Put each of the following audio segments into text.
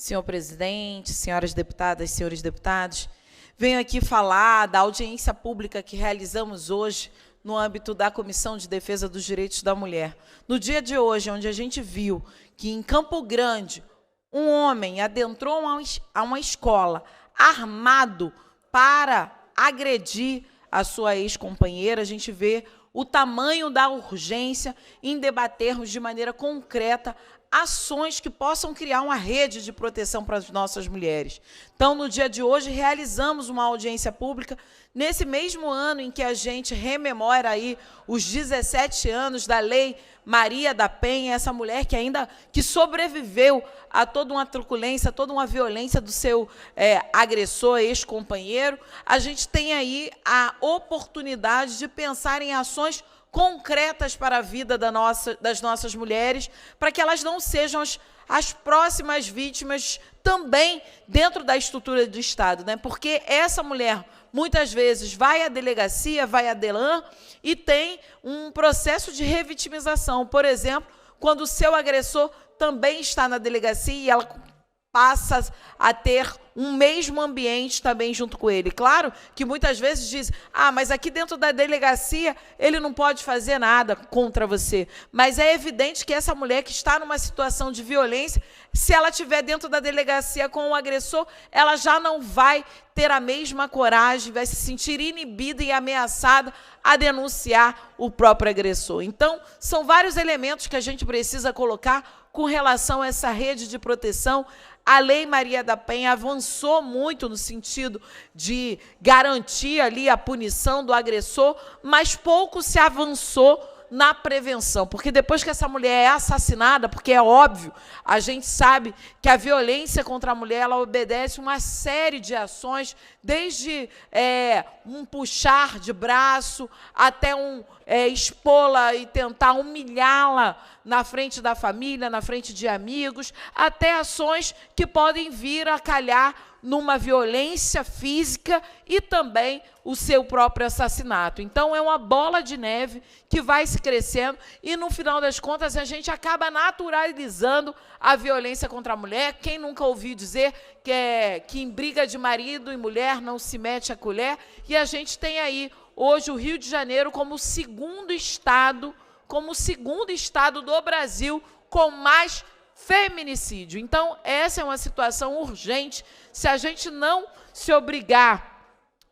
Senhor presidente, senhoras deputadas, senhores deputados, venho aqui falar da audiência pública que realizamos hoje no âmbito da Comissão de Defesa dos Direitos da Mulher. No dia de hoje, onde a gente viu que em Campo Grande, um homem adentrou a uma escola armado para agredir a sua ex-companheira, a gente vê o tamanho da urgência em debatermos de maneira concreta ações que possam criar uma rede de proteção para as nossas mulheres. Então, no dia de hoje, realizamos uma audiência pública, nesse mesmo ano em que a gente rememora aí os 17 anos da Lei Maria da Penha, essa mulher que sobreviveu a toda uma truculência, toda uma violência do seu agressor, ex-companheiro. A gente tem aí a oportunidade de pensar em ações concretas para a vida das nossas mulheres, para que elas não sejam as próximas vítimas também dentro da estrutura do Estado, né? Porque essa mulher, muitas vezes, vai à delegacia, vai à DELAN e tem um processo de revitimização. Por exemplo, quando o seu agressor também está na delegacia e ela passa a ter um mesmo ambiente também junto com ele. Claro que muitas vezes diz, mas aqui dentro da delegacia ele não pode fazer nada contra você. Mas é evidente que essa mulher que está numa situação de violência, se ela estiver dentro da delegacia com o agressor, ela já não vai ter a mesma coragem, vai se sentir inibida e ameaçada a denunciar o próprio agressor. Então, são vários elementos que a gente precisa colocar com relação a essa rede de proteção. A Lei Maria da Penha avançou muito no sentido de garantir ali a punição do agressor, mas pouco se avançou na prevenção, porque depois que essa mulher é assassinada, porque é óbvio, a gente sabe que a violência contra a mulher, ela obedece uma série de ações, desde um puxar de braço, até expô-la e tentar humilhá-la na frente da família, na frente de amigos, até ações que podem vir a calhar numa violência física e também o seu próprio assassinato. Então, é uma bola de neve que vai se crescendo e, no final das contas, a gente acaba naturalizando a violência contra a mulher. Quem nunca ouviu dizer que em briga de marido e mulher não se mete a colher? E a gente tem aí, hoje, o Rio de Janeiro como o segundo estado do Brasil com mais feminicídio. Então, essa é uma situação urgente. Se a gente não se obrigar,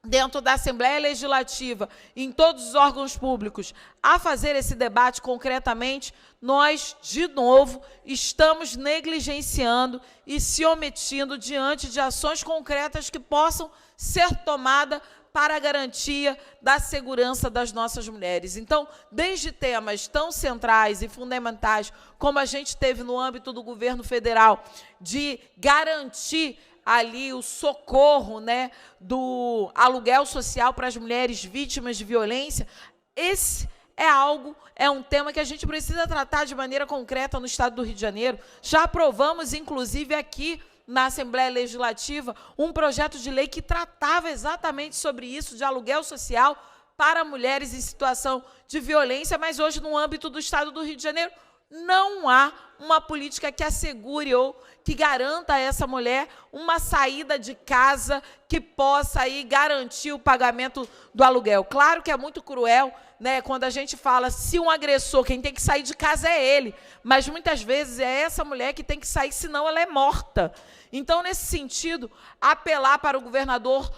dentro da Assembleia Legislativa, em todos os órgãos públicos, a fazer esse debate concretamente, nós, de novo, estamos negligenciando e se omitindo diante de ações concretas que possam ser tomadas para a garantia da segurança das nossas mulheres. Então, desde temas tão centrais e fundamentais, como a gente teve no âmbito do governo federal, de garantir ali o socorro, né, do aluguel social para as mulheres vítimas de violência, esse é um tema que a gente precisa tratar de maneira concreta no Estado do Rio de Janeiro. Já aprovamos, inclusive, aqui na Assembleia Legislativa, um projeto de lei que tratava exatamente sobre isso, de aluguel social para mulheres em situação de violência, mas hoje, no âmbito do Estado do Rio de Janeiro, não há uma política que assegure ou que garanta a essa mulher uma saída de casa que possa aí garantir o pagamento do aluguel. Claro que é muito cruel, né, quando a gente fala, se um agressor, quem tem que sair de casa é ele, mas muitas vezes é essa mulher que tem que sair, senão ela é morta. Então, nesse sentido, apelar para o governador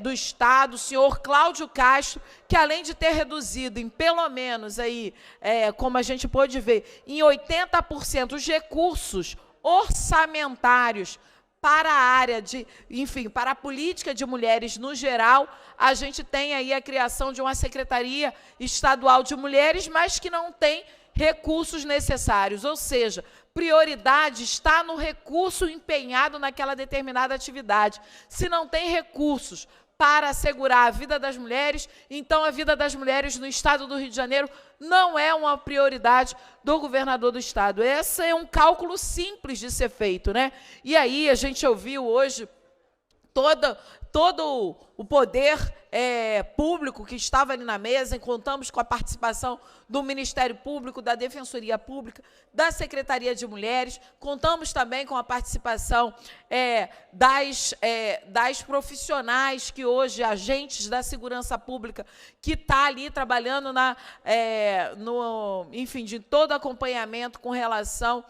do Estado, o senhor Cláudio Castro, que além de ter reduzido em pelo menos, aí, como a gente pôde ver, em 80% os recursos orçamentários para a área para a política de mulheres no geral, a gente tem aí a criação de uma Secretaria Estadual de Mulheres, mas que não tem recursos necessários, ou seja, prioridade está no recurso empenhado naquela determinada atividade. Se não tem recursos para assegurar a vida das mulheres, então a vida das mulheres no Estado do Rio de Janeiro não é uma prioridade do governador do Estado. Esse é um cálculo simples de ser feito, né? E aí a gente ouviu hoje todo o poder público que estava ali na mesa, e contamos com a participação do Ministério Público, da Defensoria Pública, da Secretaria de Mulheres, contamos também com a participação das profissionais que hoje, agentes da segurança pública, que está ali trabalhando enfim, de todo acompanhamento com relação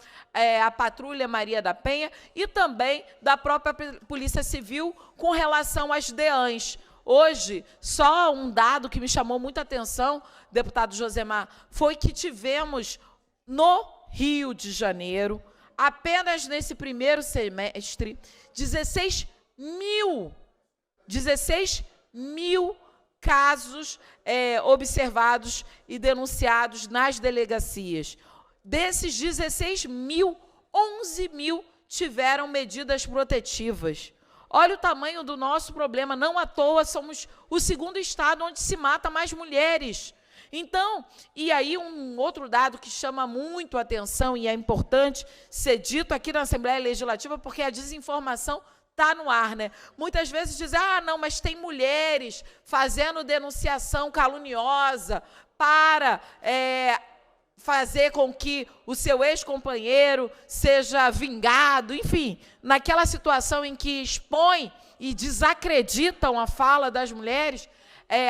à Patrulha Maria da Penha e também da própria Polícia Civil com relação às DEANs. Hoje, só um dado que me chamou muita atenção, deputado Josemar, foi que tivemos no Rio de Janeiro, apenas nesse primeiro semestre, 16 mil casos observados e denunciados nas delegacias. Desses 16 mil, 11 mil tiveram medidas protetivas. Olha o tamanho do nosso problema. Não à toa somos o segundo estado onde se mata mais mulheres. Então, e aí um outro dado que chama muito a atenção e é importante ser dito aqui na Assembleia Legislativa, porque a desinformação está no ar, né? Muitas vezes dizem, não, mas tem mulheres fazendo denunciação caluniosa para fazer com que o seu ex-companheiro seja vingado, enfim, naquela situação em que expõem e desacreditam a fala das mulheres,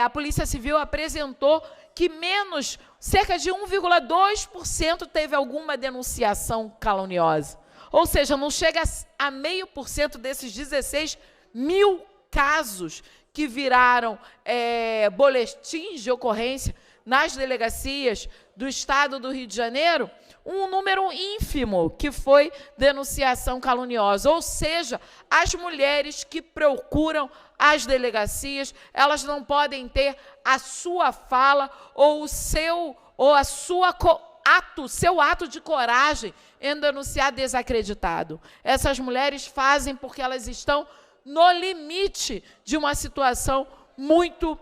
a Polícia Civil apresentou que cerca de 1,2% teve alguma denunciação caluniosa. Ou seja, não chega a 0,5% desses 16 mil casos que viraram boletins de ocorrência nas delegacias do Estado do Rio de Janeiro, um número ínfimo que foi denunciação caluniosa. Ou seja, as mulheres que procuram as delegacias, elas não podem ter a sua fala ou seu ato de coragem em denunciar desacreditado. Essas mulheres fazem porque elas estão no limite de uma situação muito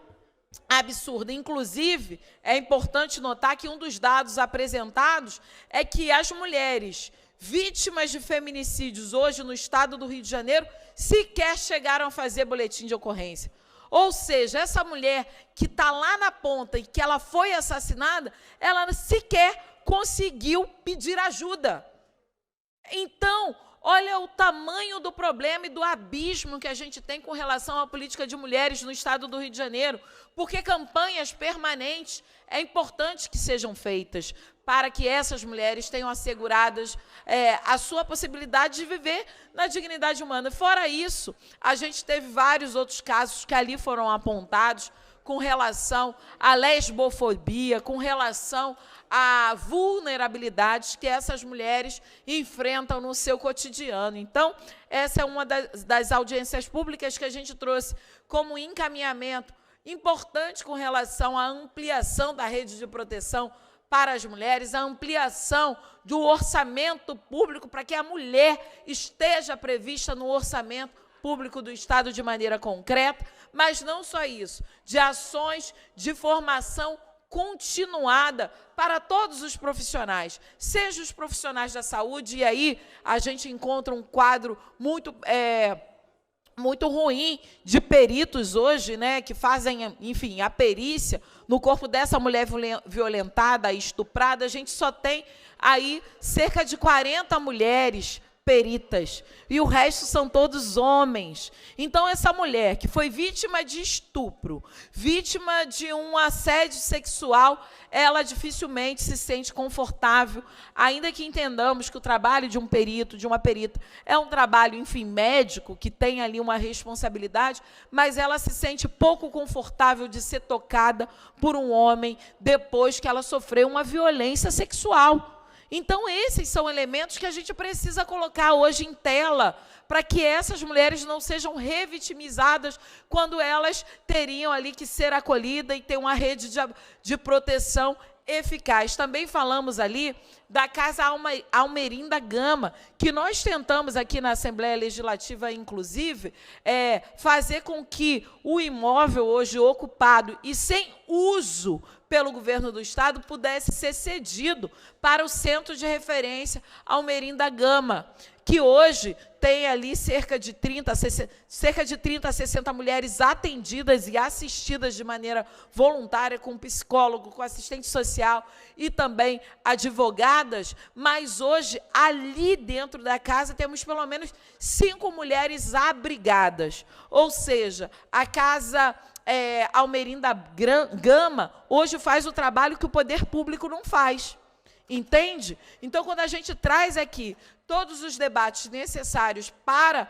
absurda. Inclusive, é importante notar que um dos dados apresentados é que as mulheres vítimas de feminicídios hoje no estado do Rio de Janeiro sequer chegaram a fazer boletim de ocorrência. Ou seja, essa mulher que está lá na ponta e que ela foi assassinada, ela sequer conseguiu pedir ajuda. Então, olha o tamanho do problema e do abismo que a gente tem com relação à política de mulheres no estado do Rio de Janeiro, porque campanhas permanentes é importante que sejam feitas para que essas mulheres tenham asseguradas a sua possibilidade de viver na dignidade humana. Fora isso, a gente teve vários outros casos que ali foram apontados com relação à lesbofobia, com relação a vulnerabilidades que essas mulheres enfrentam no seu cotidiano. Então, essa é uma das audiências públicas que a gente trouxe como encaminhamento importante com relação à ampliação da rede de proteção para as mulheres, a ampliação do orçamento público para que a mulher esteja prevista no orçamento público do Estado de maneira concreta, mas não só isso, de ações de formação continuada para todos os profissionais, seja os profissionais da saúde, e aí a gente encontra um quadro muito ruim de peritos hoje, né, que fazem, enfim, a perícia no corpo dessa mulher violentada, estuprada. A gente só tem aí cerca de 40 mulheres peritas, e o resto são todos homens. Então, essa mulher que foi vítima de estupro, vítima de um assédio sexual, ela dificilmente se sente confortável, ainda que entendamos que o trabalho de um perito, de uma perita, é um trabalho, enfim, médico, que tem ali uma responsabilidade, mas ela se sente pouco confortável de ser tocada por um homem depois que ela sofreu uma violência sexual. Então, esses são elementos que a gente precisa colocar hoje em tela para que essas mulheres não sejam revitimizadas quando elas teriam ali que ser acolhidas e ter uma rede de proteção eficaz. Também falamos ali da Casa Almerinda Gama, que nós tentamos aqui na Assembleia Legislativa, inclusive, fazer com que o imóvel hoje ocupado e sem uso pelo governo do Estado pudesse ser cedido para o Centro de Referência Almerinda Gama, que hoje tem ali cerca de 30 a 60 mulheres atendidas e assistidas de maneira voluntária, com psicólogo, com assistente social e também advogadas, mas hoje, ali dentro da casa, temos pelo menos 5 mulheres abrigadas. Ou seja, a Casa Almerinda Gama hoje faz o trabalho que o poder público não faz. Entende? Então, quando a gente traz aqui todos os debates necessários para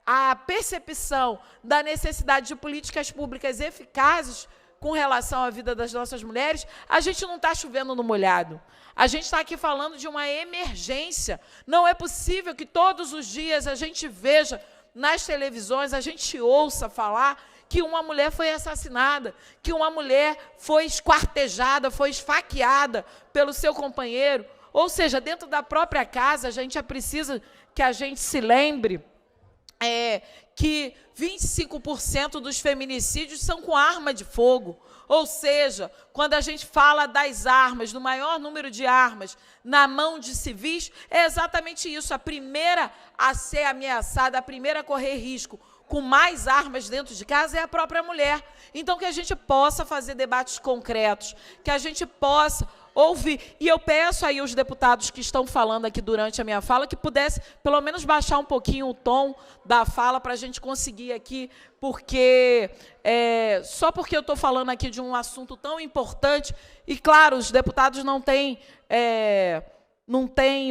a percepção da necessidade de políticas públicas eficazes com relação à vida das nossas mulheres, a gente não está chovendo no molhado. A gente está aqui falando de uma emergência. Não é possível que todos os dias a gente veja nas televisões, a gente ouça falar que uma mulher foi assassinada, que uma mulher foi esquartejada, foi esfaqueada pelo seu companheiro. Ou seja, dentro da própria casa, a gente precisa que a gente se lembre que 25% dos feminicídios são com arma de fogo. Ou seja, quando a gente fala das armas, do maior número de armas na mão de civis, é exatamente isso. A primeira a ser ameaçada, a primeira a correr risco com mais armas dentro de casa é a própria mulher. Então, que a gente possa fazer debates concretos, que a gente possa ouvir. E eu peço aí aos deputados que estão falando aqui durante a minha fala que pudesse, pelo menos, baixar um pouquinho o tom da fala para a gente conseguir aqui, porque só porque eu estou falando aqui de um assunto tão importante, e, claro, os deputados não têm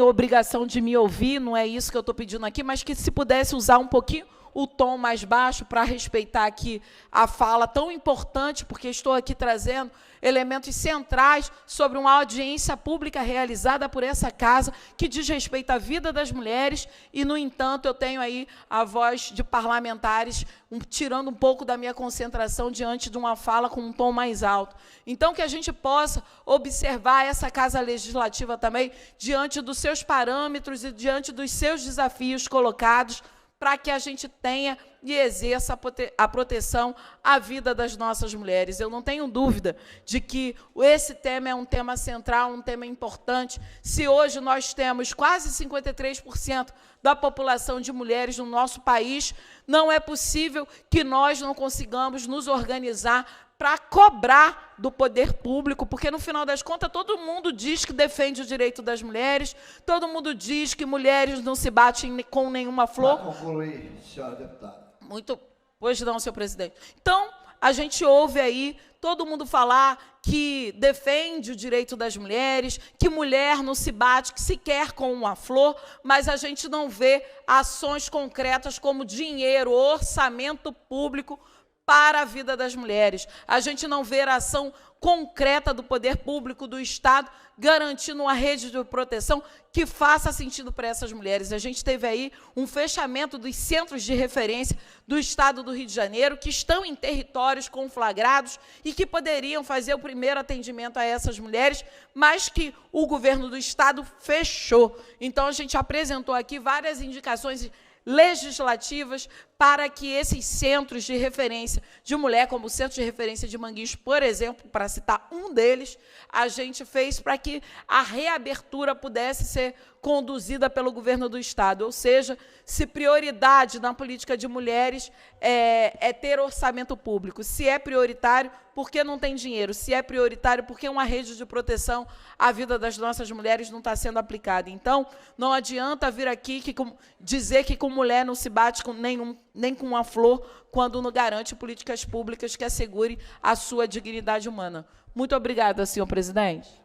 obrigação de me ouvir, não é isso que eu estou pedindo aqui, mas que se pudesse usar um pouquinho o tom mais baixo para respeitar aqui a fala tão importante, porque estou aqui trazendo elementos centrais sobre uma audiência pública realizada por essa casa que diz respeito à vida das mulheres e, no entanto, eu tenho aí a voz de parlamentares tirando um pouco da minha concentração diante de uma fala com um tom mais alto. Então, que a gente possa observar essa Casa Legislativa também diante dos seus parâmetros e diante dos seus desafios colocados, para que a gente tenha e exerça a proteção à vida das nossas mulheres. Eu não tenho dúvida de que esse tema é um tema central, um tema importante. Se hoje nós temos quase 53% da população de mulheres no nosso país, não é possível que nós não consigamos nos organizar para cobrar do poder público, porque, no final das contas, todo mundo diz que defende o direito das mulheres, todo mundo diz que mulheres não se batem com nenhuma flor. Para concluir, senhora deputada. Pois não, senhor presidente. Então, a gente ouve aí todo mundo falar que defende o direito das mulheres, que mulher não se bate sequer com uma flor, mas a gente não vê ações concretas como dinheiro, orçamento público para a vida das mulheres. A gente não vê a ação concreta do poder público, do Estado, garantindo uma rede de proteção que faça sentido para essas mulheres. A gente teve aí um fechamento dos centros de referência do Estado do Rio de Janeiro, que estão em territórios conflagrados e que poderiam fazer o primeiro atendimento a essas mulheres, mas que o governo do Estado fechou. Então, a gente apresentou aqui várias indicações legislativas para que esses centros de referência de mulher, como o Centro de Referência de Manguinhos, por exemplo, para citar um deles, a gente fez para que a reabertura pudesse ser conduzida pelo governo do Estado. Ou seja, se prioridade na política de mulheres é ter orçamento público, se é prioritário, por que não tem dinheiro? Se é prioritário, por que uma rede de proteção à vida das nossas mulheres não está sendo aplicada? Então, não adianta vir aqui dizer que com mulher não se bate com nem com uma flor, quando não garante políticas públicas que assegurem a sua dignidade humana. Muito obrigada, senhor presidente.